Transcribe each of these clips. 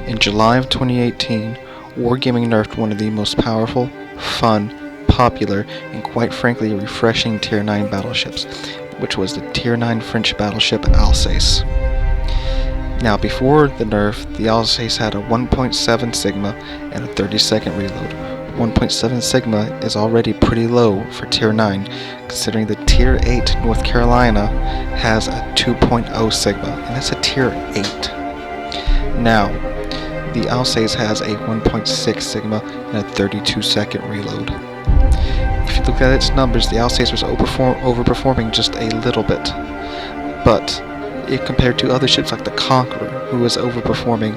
In July of 2018, Wargaming nerfed one of the most powerful, fun, popular, and quite frankly refreshing Tier 9 battleships, which was the Tier 9 French battleship Alsace. Now, before the nerf, the Alsace had a 1.7 Sigma and a 30-second reload. 1.7 Sigma is already pretty low for Tier 9, considering the Tier 8 North Carolina has a 2.0 Sigma, and that's a Tier 8. Now, the Alsace has a 1.6 Sigma and a 32-second reload. If you look at its numbers, the Alsace was overperforming just a little bit, but if compared to other ships like the Conqueror, who was overperforming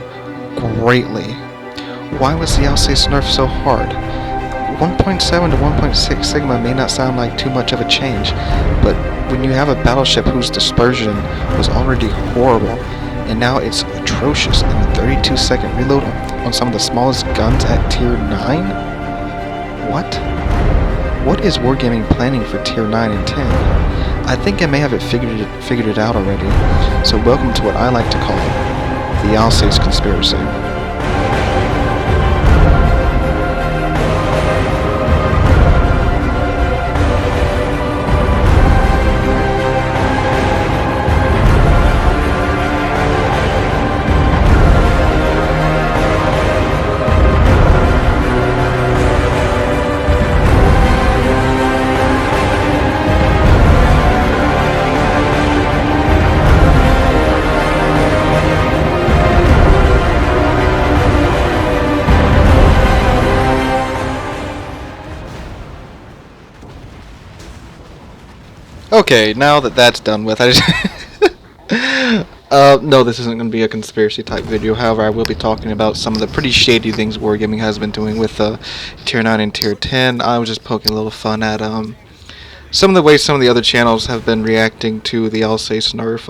greatly. Why was the Alsace nerfed so hard? 1.7 to 1.6 Sigma may not sound like too much of a change, but when you have a battleship whose dispersion was already horrible, and now it's atrocious, and the 32-second reload on some of the smallest guns at Tier 9? What? What is Wargaming planning for Tier 9 and 10? I think I may have figured it out already, so welcome to what I like to call the Alsace conspiracy. Okay, now that that's done with, I just no, this isn't going to be a conspiracy type video. However, I will be talking about some of the pretty shady things Wargaming has been doing with Tier 9 and Tier 10. I was just poking a little fun at some of the ways some of the other channels have been reacting to the Alsace nerf.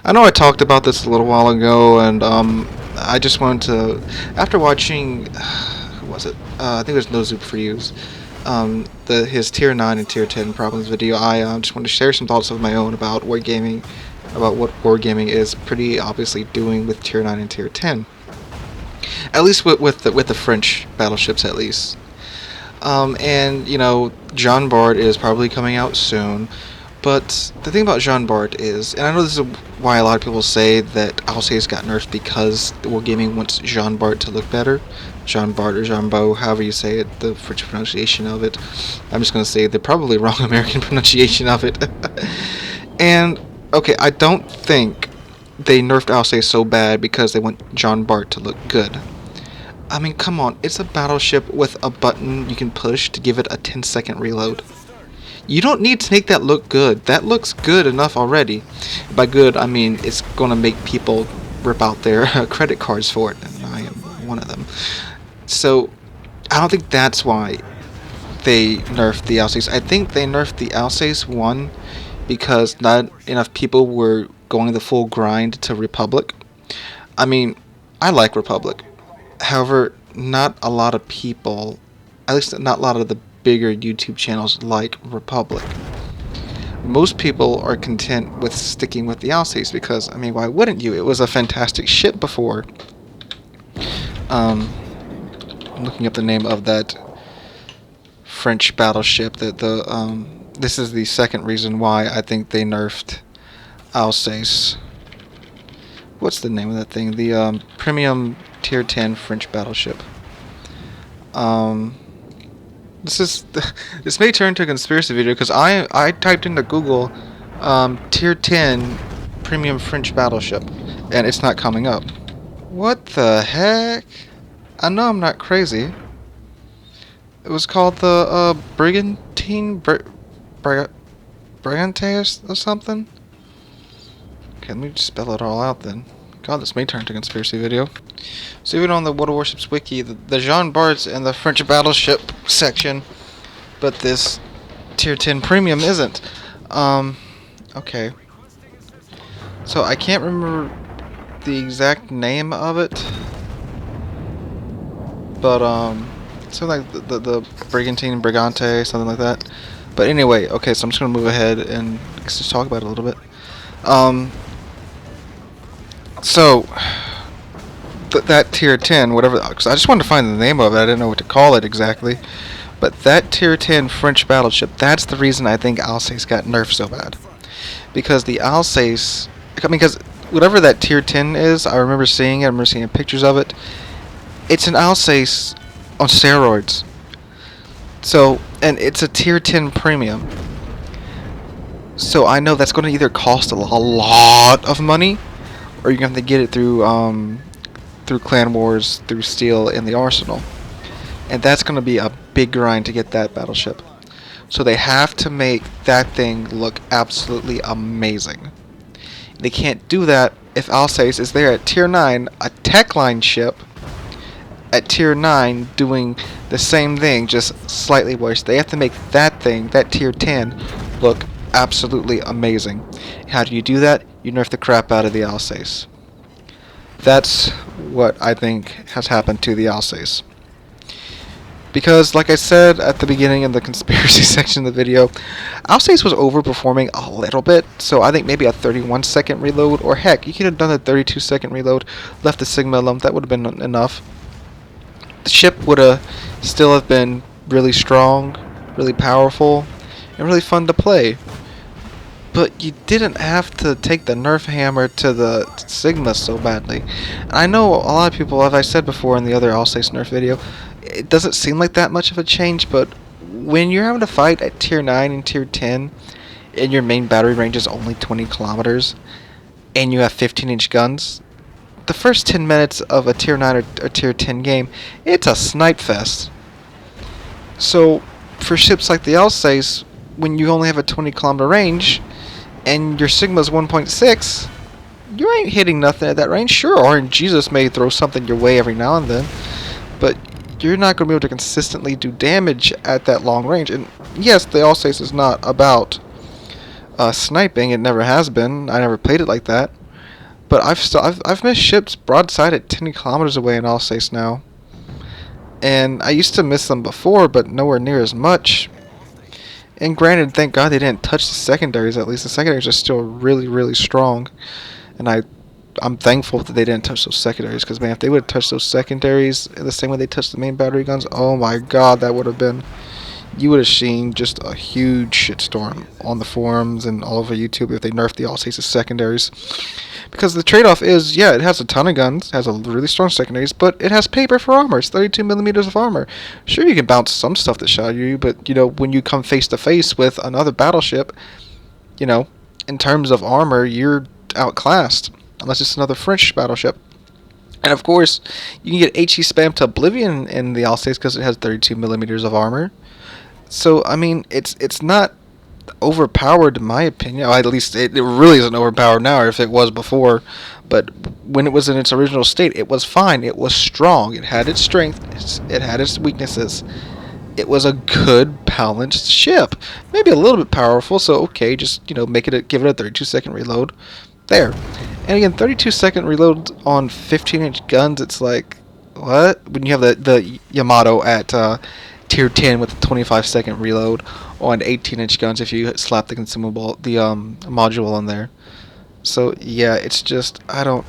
I know I talked about this a little while ago, and I just wanted to, after watching, who was it? I think it was No Zoop for Use. His Tier 9 and Tier 10 problems video, I just wanted to share some thoughts of my own about Wargaming, about what Wargaming is pretty obviously doing with Tier 9 and Tier 10. At least with the French battleships, at least. And, you know, Jean Bart is probably coming out soon, but the thing about Jean Bart is, and I know this is why a lot of people say that Alsace got nerfed because Wargaming wants Jean Bart to look better. Jean Bart or Jean Beau, however you say it, the French pronunciation of it. I'm just going to say the probably wrong American pronunciation of it. And, okay, I don't think they nerfed Alsace so bad because they want Jean Bart to look good. I mean, come on, it's a battleship with a button you can push to give it a 10-second reload. You don't need to make that look good. That looks good enough already. By good, I mean it's going to make people rip out their credit cards for it, and I am one of them. So, I don't think that's why they nerfed the Alsace. I think they nerfed the Alsace, one, because not enough people were going the full grind to Republic. I mean, I like Republic. However, not a lot of people, at least not a lot of the bigger YouTube channels like Republic. Most people are content with sticking with the Alsace because, I mean, why wouldn't you? It was a fantastic ship before. I'm looking up the name of that French battleship. This is the second reason why I think they nerfed Alsace. What's the name of that thing? The premium Tier 10 French battleship. This may turn into a conspiracy video because I typed into Google Tier 10 premium French battleship and it's not coming up. What the heck? I know I'm not crazy. It was called the Brigante or something. Okay, let me just spell it all out then. God, this may turn into a conspiracy video. So even on the World of Warships wiki, the Jean Bart's in the French battleship section, but this Tier 10 premium isn't. Okay. So I can't remember the exact name of it, but something like the Brigante, something like that. But anyway, okay, so I'm just gonna move ahead and just talk about it a little bit. So that tier 10, whatever, because I just wanted to find the name of it. I didn't know what to call it exactly. But that tier 10 French battleship, that's the reason I think Alsace got nerfed so bad. Because the Alsace, I mean, because whatever that tier 10 is, I remember seeing it, I remember seeing pictures of it. It's an Alsace on steroids. So, and it's a tier 10 premium. So I know that's going to either cost a lot of money, or you're going to have to get it through Clan Wars, through Steel, and the Arsenal. And that's going to be a big grind to get that battleship. So they have to make that thing look absolutely amazing. They can't do that if Alsace is there at tier 9, a tech line ship, at tier 9 doing the same thing, just slightly worse. They have to make that thing, that tier 10, look absolutely amazing. How do you do that? You nerf the crap out of the Alsace. That's what I think has happened to the Alsace. Because, like I said at the beginning in the conspiracy section of the video, Alsace was overperforming a little bit, so I think maybe a 31-second reload, or heck, you could have done a 32-second reload, left the Sigma alone, that would have been enough. The ship would have still have been really strong, really powerful, and really fun to play. But you didn't have to take the nerf hammer to the Sigma so badly. And I know a lot of people, as I said before in the other Alsace nerf video, it doesn't seem like that much of a change, but when you're having to fight at tier 9 and tier 10, and your main battery range is only 20 kilometers, and you have 15-inch guns, the first 10 minutes of a tier 9 or tier 10 game, it's a snipe fest. So, for ships like the Alsace, when you only have a 20-kilometer range, and your Sigma's 1.6, you ain't hitting nothing at that range. Sure, RNGesus may throw something your way every now and then, but you're not going to be able to consistently do damage at that long range. And yes, the Alsace is not about sniping. It never has been. I never played it like that. But I've missed ships broadside at 10 kilometers away in Alsace now. And I used to miss them before, but nowhere near as much. And granted, thank God they didn't touch the secondaries. At least the secondaries are still really, really strong. And I'm thankful that they didn't touch those secondaries, because, man, if they would have touched those secondaries the same way they touched the main battery guns, oh my God, that would have been... You would have seen just a huge shitstorm on the forums and all over YouTube if they nerfed the Alsace's secondaries. Because the trade-off is, yeah, it has a ton of guns, has a really strong secondaries, but it has paper for armor. It's 32 millimeters of armor. Sure, you can bounce some stuff that shot you, but, you know, when you come face-to-face with another battleship, you know, in terms of armor, you're outclassed. Unless it's another French battleship. And of course, you can get HE spam to oblivion in the Alsace because it has 32 millimeters of armor. So, I mean, it's not overpowered in my opinion. Or at least it really isn't overpowered now, or if it was before. But when it was in its original state, it was fine. It was strong. It had its strength. It had its weaknesses. It was a good balanced ship. Maybe a little bit powerful, so okay, just, you know, give it a 32-second reload. There. And again, 32-second reload on 15-inch guns, it's like, what? When you have the Yamato at tier 10 with a 25-second reload on 18-inch guns if you slap the consumable, the module on there. So yeah, it's just, I don't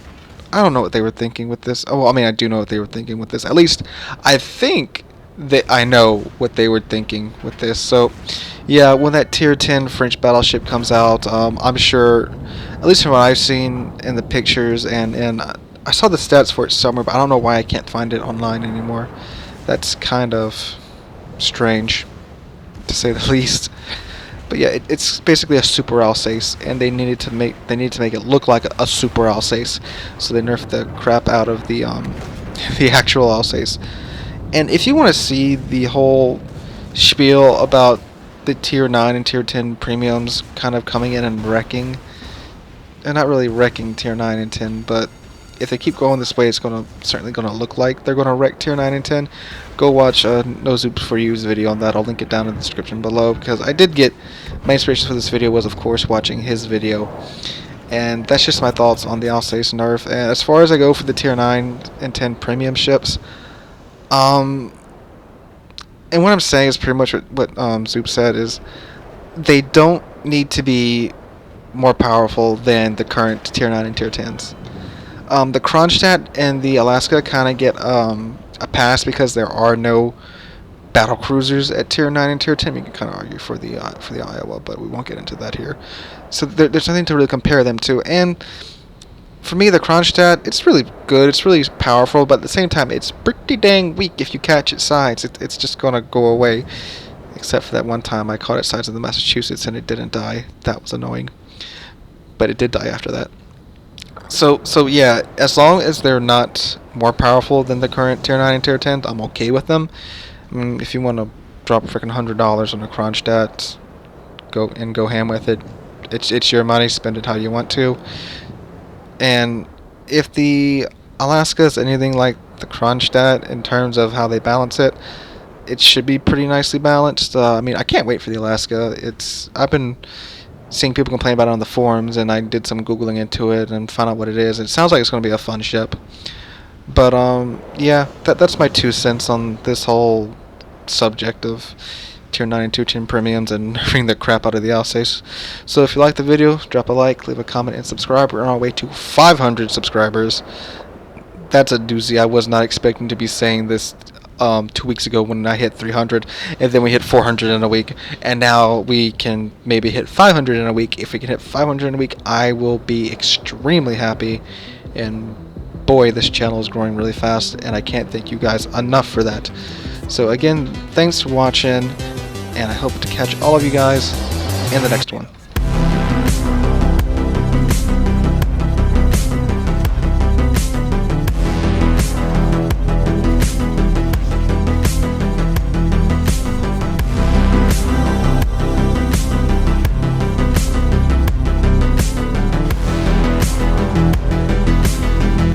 know what they were thinking with this. Oh, well, I mean, I do know what they were thinking with this. At least I think that I know what they were thinking with this. So yeah, when that tier 10 French battleship comes out, I'm sure, at least from what I've seen in the pictures, and I saw the stats for it somewhere, but I don't know why I can't find it online anymore. That's kind of strange, to say the least. But yeah, it's basically a super Alsace, and they needed to make it look like a super Alsace, so they nerfed the crap out of the the actual Alsace. And if you want to see the whole spiel about the tier 9 and tier 10 premiums kind of coming in and wrecking, and not really wrecking tier 9 and 10, but if they keep going this way, it's certainly going to look like they're going to wreck tier 9 and 10. Go watch No Zoops for You's video on that. I'll link it down in the description below, because I did get my inspiration for this video was, of course, watching his video. And that's just my thoughts on the Alsace nerf. And as far as I go for the tier 9 and 10 premium ships, and what I'm saying is pretty much what Zoop said, is they don't need to be more powerful than the current tier 9 and tier 10s. The Kronstadt and the Alaska kind of get a pass because there are no battle cruisers at Tier 9 and Tier 10. You can kind of argue for the Iowa, but we won't get into that here. So there's nothing to really compare them to. And for me, the Kronstadt, it's really good. It's really powerful, but at the same time, it's pretty dang weak if you catch its sides. It's just going to go away. Except for that one time I caught its sides in the Massachusetts and it didn't die. That was annoying. But it did die after that. So yeah, as long as they're not more powerful than the current Tier 9 and Tier 10, I'm okay with them. I mean, if you want to drop freaking $100 on a Kronstadt, go ham with it. It's your money, spend it how you want to. And if the Alaska is anything like the Kronstadt in terms of how they balance it, it should be pretty nicely balanced. I mean, I can't wait for the Alaska. I've been seeing people complain about it on the forums, and I did some Googling into it and found out what it is. It sounds like it's going to be a fun ship. But, yeah, that's my 2 cents on this whole subject of Tier 9 and Tier 10 premiums and nerfing the crap out of the Alsace. So if you like the video, drop a like, leave a comment, and subscribe. We're on our way to 500 subscribers. That's a doozy. I was not expecting to be saying this 2 weeks ago when I hit 300, and then we hit 400 in a week, and now we can maybe hit 500 in a week. If we can hit 500 in a week, I will be extremely happy, and boy, this channel is growing really fast, and I can't thank you guys enough for that. So again, thanks for watching, and I hope to catch all of you guys in the next one.